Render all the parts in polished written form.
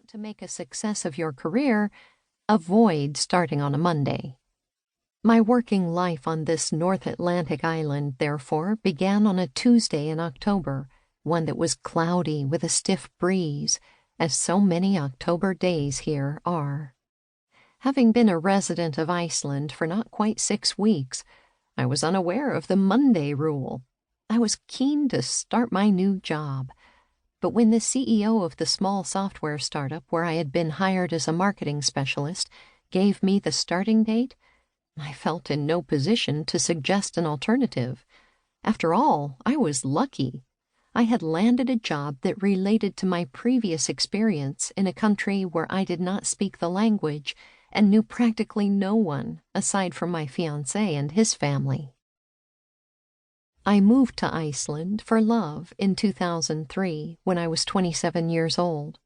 to make a success of your career, avoid starting on a Monday. My working life on this North Atlantic island, therefore, began on a Tuesday in October, one that was cloudy with a stiff breeze, as so many October days here are. Having been a resident of Iceland for not quite 6 weeks, I was unaware of the Monday rule. I was keen to start my new job. But when the CEO of the small software startup where I had been hired as a marketing specialist gave me the starting date, I felt in no position to suggest an alternative. After all, I was lucky. I had landed a job that related to my previous experience in a country where I did not speak the language and knew practically no one aside from my fiancé and his family. I moved to Iceland for love in 2003 when I was 27 years old.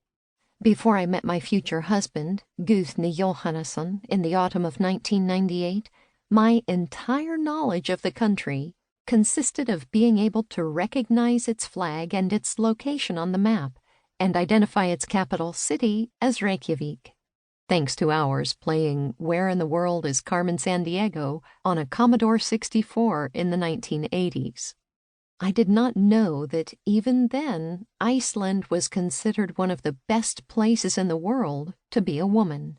Before I met my future husband, Guðni Jóhannesson, in the autumn of 1998, my entire knowledge of the country consisted of being able to recognize its flag and its location on the map and identify its capital city as Reykjavik, thanks to hours playing Where in the World is Carmen Sandiego on a Commodore 64 in the 1980s. I did not know that even then Iceland was considered one of the best places in the world to be a woman,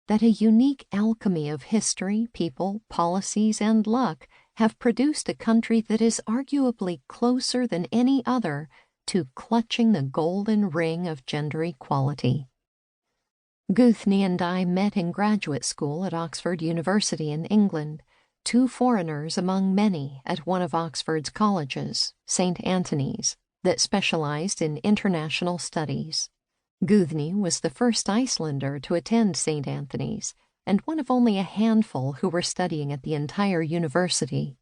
that a unique alchemy of history, people, policies, and luck have produced a country that is arguably closer than any other to clutching the golden ring of gender equality. Guðni and I met in graduate school at Oxford University in England, 2 foreigners among many at one of Oxford's colleges, St. Antony's, that specialized in international studies. Guðni was the first Icelander to attend St. Antony's, and one of only a handful who were studying at the entire university.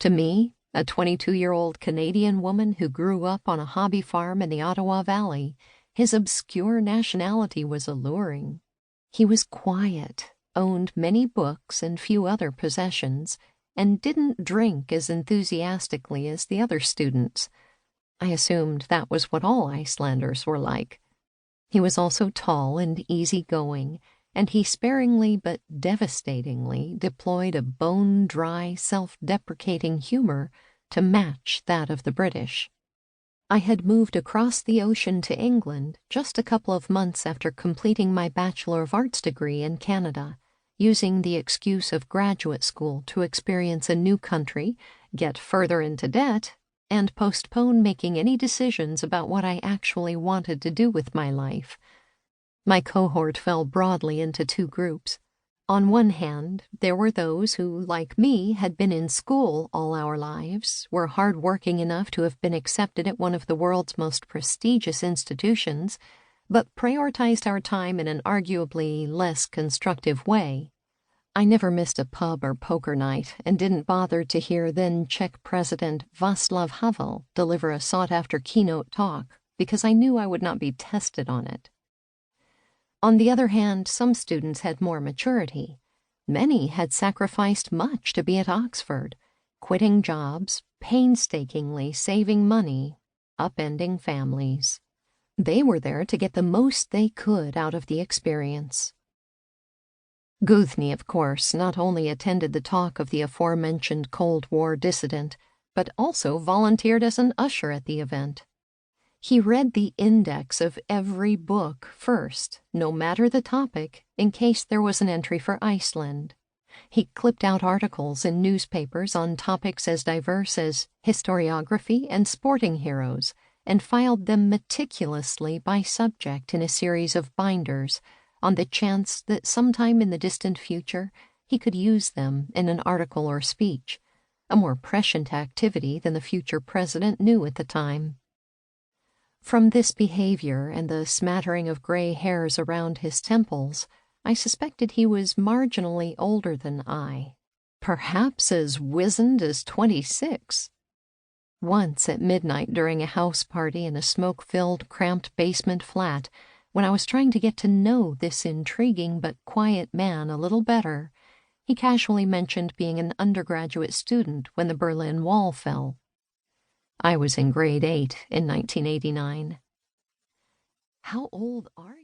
To me, a 22-year-old Canadian woman who grew up on a hobby farm in the Ottawa Valley, his obscure nationality was alluring. He was quiet, owned many books and few other possessions, and didn't drink as enthusiastically as the other students. I assumed that was what all Icelanders were like. He was also tall and easygoing, and he sparingly but devastatingly deployed a bone-dry, self-deprecating humor to match that of the British. I had moved across the ocean to England just a couple of months after completing my Bachelor of Arts degree in Canada, using the excuse of graduate school to experience a new country, get further into debt, and postpone making any decisions about what I actually wanted to do with my life. My cohort fell broadly into 2 groups. On one hand, there were those who, like me, had been in school all our lives, were hard-working enough to have been accepted at one of the world's most prestigious institutions, but prioritized our time in an arguably less constructive way. I never missed a pub or poker night and didn't bother to hear then Czech President Václav Havel deliver a sought-after keynote talk because I knew I would not be tested on it. On the other hand, some students had more maturity. Many had sacrificed much to be at Oxford, quitting jobs, painstakingly saving money, upending families. They were there to get the most they could out of the experience. Guðni, of course, not only attended the talk of the aforementioned Cold War dissident, but also volunteered as an usher at the event. He read the index of every book first, no matter the topic, in case there was an entry for Iceland. He clipped out articles in newspapers on topics as diverse as historiography and sporting heroes, and filed them meticulously by subject in a series of binders, on the chance that sometime in the distant future he could use them in an article or speech, a more prescient activity than the future president knew at the time. From this behavior and the smattering of gray hairs around his temples, I suspected he was marginally older than I, perhaps as wizened as 26. Once at midnight during a house party in a smoke-filled, cramped basement flat, when I was trying to get to know this intriguing but quiet man a little better, he casually mentioned being an undergraduate student when the Berlin Wall fell. I was in grade 8 in 1989. "How old are you?"